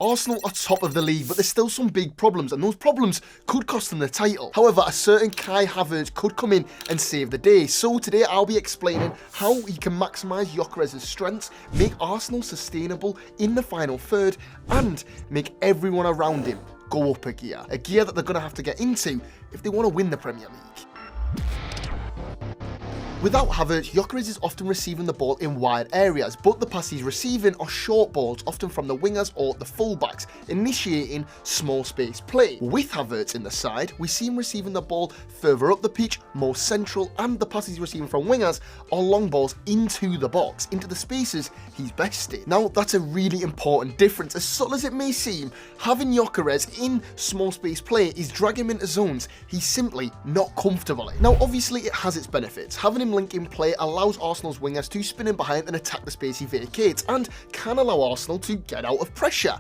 Arsenal are top of the league, but there's still some big problems, and those problems could cost them the title. However, a certain Kai Havertz could come in and save the day. So today I'll be explaining how he can maximise Gyökeres' strengths, make Arsenal sustainable in the final third, and make everyone around him go up a gear that they're going to have to get into if they want to win the Premier League. Without Havertz, Gyökeres is often receiving the ball in wide areas, but the passes he's receiving are short balls, often from the wingers or the fullbacks, initiating small space play. With Havertz in the side, we see him receiving the ball further up the pitch, more central, and the passes he's receiving from wingers are long balls into the box, into the spaces he's best in. Now, that's a really important difference. As subtle as it may seem, having Gyökeres in small space play is dragging him into zones he's simply not comfortable in. Now, obviously, it has its benefits. Having him link in play allows Arsenal's wingers to spin in behind and attack the space he vacates, and can allow Arsenal to get out of pressure.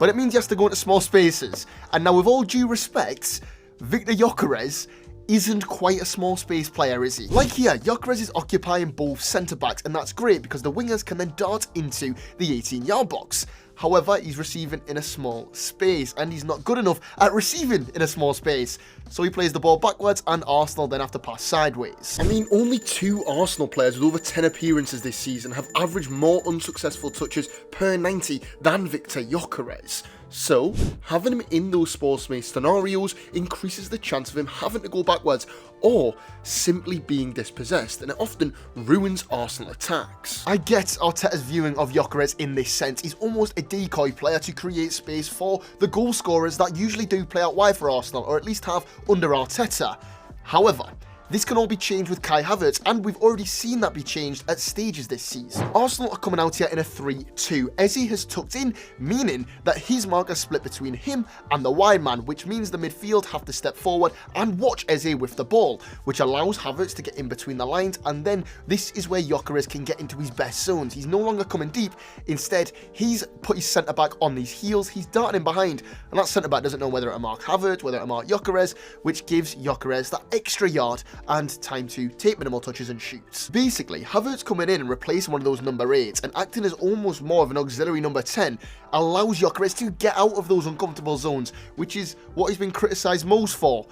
But it means he has to go into small spaces. And now, with all due respect, Viktor Gyökeres isn't quite a small space player, is he? Like here, Gyökeres is occupying both centre-backs, and that's great because the wingers can then dart into the 18-yard box. However, he's receiving in a small space, and he's not good enough at receiving in a small space. So he plays the ball backwards, and Arsenal then have to pass sideways. I mean, only 2 Arsenal players with over 10 appearances this season have averaged more unsuccessful touches per 90 than Viktor Gyökeres. So, having him in those small space scenarios increases the chance of him having to go backwards or simply being dispossessed, and it often ruins Arsenal attacks. I get Arteta's viewing of Gyökeres in this sense. He's almost a decoy player to create space for the goal scorers that usually do play out wide for Arsenal, or at least have under Arteta. However, this can all be changed with Kai Havertz, and we've already seen that be changed at stages this season. Arsenal are coming out here in a 3-2. Eze has tucked in, meaning that his mark is split between him and the wide man, which means the midfield have to step forward and watch Eze with the ball, which allows Havertz to get in between the lines, and then this is where Gyökeres can get into his best zones. He's no longer coming deep. Instead, he's put his centre-back on these heels, he's darting in behind, and that centre-back doesn't know whether to mark Havertz, whether to mark Gyökeres, which gives Gyökeres that extra yard and time to take minimal touches and shoots. Basically, Havertz coming in and replacing one of those number 8s and acting as almost more of an auxiliary number 10 allows Gyökeres to get out of those uncomfortable zones, which is what he's been criticised most for.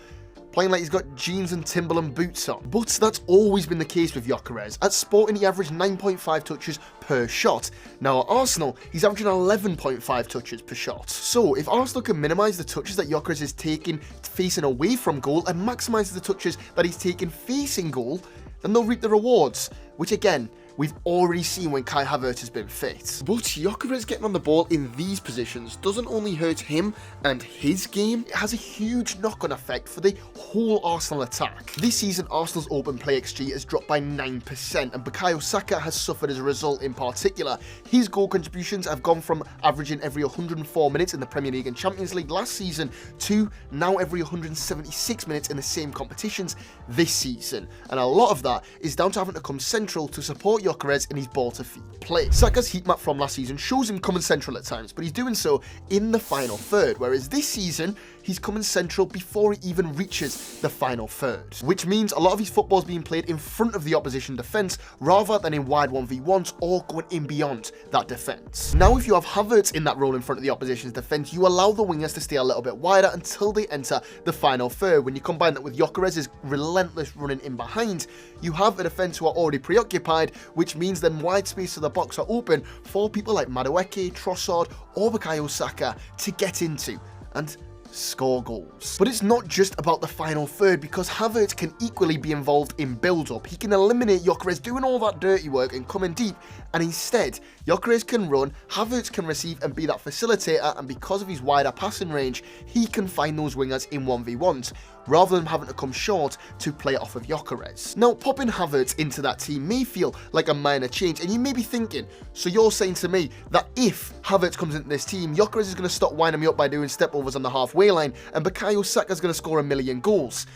Playing like he's got jeans and Timberland boots on. But that's always been the case with Gyökeres. At Sporting, he averaged 9.5 touches per shot. Now at Arsenal, he's averaging 11.5 touches per shot. So if Arsenal can minimise the touches that Gyökeres is taking facing away from goal and maximise the touches that he's taking facing goal, then they'll reap the rewards, which again, we've already seen when Kai Havertz has been fit. But Gyökeres getting on the ball in these positions doesn't only hurt him and his game, it has a huge knock-on effect for the whole Arsenal attack. This season, Arsenal's open play XG has dropped by 9%, and Bukayo Saka has suffered as a result in particular. His goal contributions have gone from averaging every 104 minutes in the Premier League and Champions League last season to now every 176 minutes in the same competitions this season. And a lot of that is down to having to come central to support Gyökeres in his ball-to-feet play. Saka's heat map from last season shows him coming central at times, but he's doing so in the final third, whereas this season, he's coming central before he even reaches the final third, which means a lot of his football is being played in front of the opposition defence rather than in wide 1v1s or going in beyond that defence. Now, if you have Havertz in that role in front of the opposition's defence, you allow the wingers to stay a little bit wider until they enter the final third. When you combine that with Gyökeres' relentless running in behind, you have a defence who are already preoccupied, which means then wide space of the box are open for people like 𝗦𝗶𝗴h, Trossard or Bukayo Saka to get into and score goals. But it's not just about the final third, because Havertz can equally be involved in build-up. He can eliminate Gyökeres doing all that dirty work and coming deep, and instead, Gyökeres can run, Havertz can receive and be that facilitator, and because of his wider passing range, he can find those wingers in 1v1s, rather than having to come short to play off of Gyökeres. Now, popping Havertz into that team may feel like a minor change, and you may be thinking, so you're saying to me that if Havertz comes into this team, Gyökeres is going to stop winding me up by doing step-overs on the halfway line, and Bukayo Saka is going to score 1 million goals.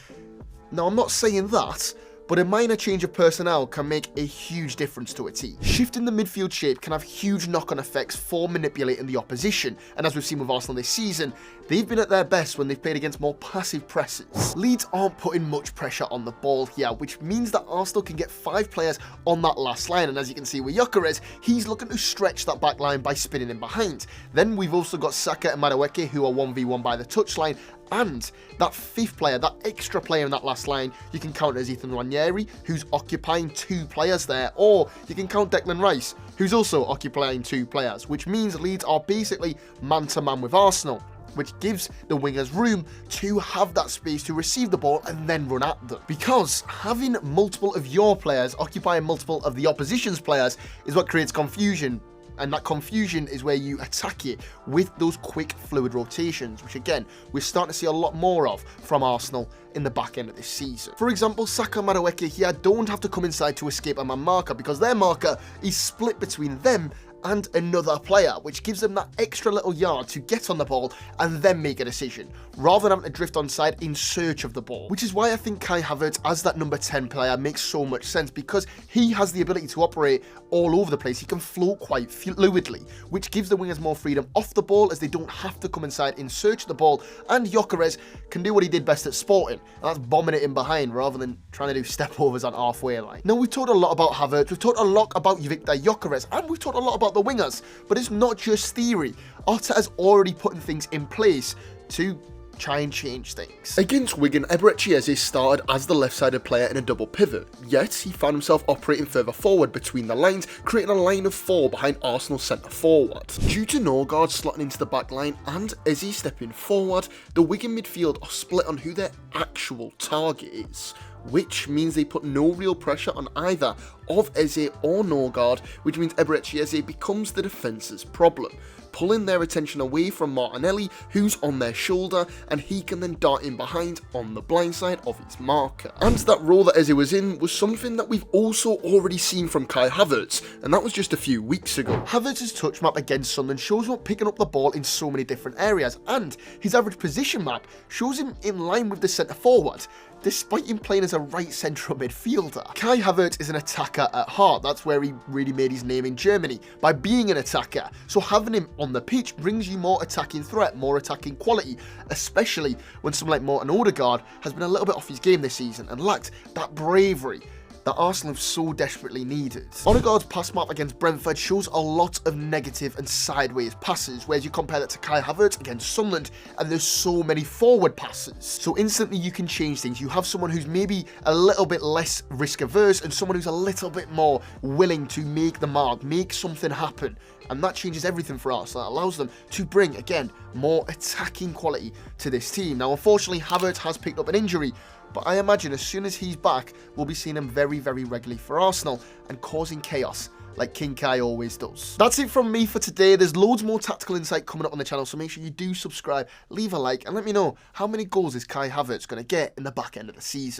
Now, I'm not saying that, but a minor change of personnel can make a huge difference to a team. Shifting the midfield shape can have huge knock-on effects for manipulating the opposition, and as we've seen with Arsenal this season, they've been at their best when they've played against more passive presses. Leeds aren't putting much pressure on the ball here, which means that Arsenal can get 5 players on that last line, and as you can see with Gyökeres, he's looking to stretch that back line by spinning in behind. Then we've also got Saka and 𝗦𝗶𝗴𝗍 who are 1v1 by the touchline, and that 5th player, that extra player in that last line, you can count as 𝗘𝗫𝗓𝗏, who's occupying 2 players there, or you can count Declan Rice, who's also occupying 2 players, which means Leeds are basically man-to-man with Arsenal, which gives the wingers room to have that space to receive the ball and then run at them. Because having multiple of your players occupying multiple of the opposition's players is what creates confusion. And that confusion is where you attack it with those quick, fluid rotations, which again, we're starting to see a lot more of from Arsenal in the back end of this season. For example, Saka and 𝗦𝗶𝗴𝗍 here don't have to come inside to escape a man marker because their marker is split between them and another player, which gives them that extra little yard to get on the ball and then make a decision, rather than having to drift onside in search of the ball. Which is why I think Kai Havertz as that number 10 player makes so much sense, because he has the ability to operate all over the place. He can float quite fluidly, which gives the wingers more freedom off the ball as they don't have to come inside in search of the ball, and Gyökeres can do what he did best at Sporting, and that's bombing it in behind rather than trying to do step-overs on halfway line. Now, we've talked a lot about Havertz, we've talked a lot about Viktor Gyokeres, and we've talked a lot about the wingers, but it's not just theory. Arteta has already putting things in place to try and change things. Against Wigan, 𝗘𝗫𝗓𝗍𝗓 started as the left-sided player in a double pivot, yet he found himself operating further forward between the lines, creating a line of 4 behind Arsenal's centre forward. Due to 𝗬𝗏𝗓𝗓 slotting into the back line and Eze stepping forward, the Wigan midfield are split on who their actual target is, which means they put no real pressure on either of Eze or 𝗬𝗏𝗓𝗓, which means 𝗘𝗫𝗓𝗍𝗓 becomes the defence's problem, pulling their attention away from Martinelli, who's on their shoulder, and he can then dart in behind on the blind side of his marker. And that role that Eze was in was something that we've also already seen from Kai Havertz, and that was just a few weeks ago. Havertz's touch map against Sunderland shows him picking up the ball in so many different areas, and his average position map shows him in line with the centre forward, despite him playing as a right central midfielder. Kai Havertz is an attacker at heart. That's where he really made his name in Germany, by being an attacker. So having him on the pitch brings you more attacking threat, more attacking quality, especially when someone like Martin Odegaard has been a little bit off his game this season and lacked that bravery that Arsenal have so desperately needed. Odegaard's pass map against Brentford shows a lot of negative and sideways passes, whereas you compare that to Kai Havertz against Sunderland, and there's so many forward passes. So instantly you can change things. You have someone who's maybe a little bit less risk averse and someone who's a little bit more willing to make the mark, make something happen. And that changes everything for us. That allows them to bring, again, more attacking quality to this team. Now, unfortunately, Havertz has picked up an injury, but I imagine as soon as he's back, we'll be seeing him very, very regularly for Arsenal and causing chaos like King Kai always does. That's it from me for today. There's loads more tactical insight coming up on the channel, so make sure you do subscribe, leave a like, and let me know how many goals is Kai Havertz going to get in the back end of the season.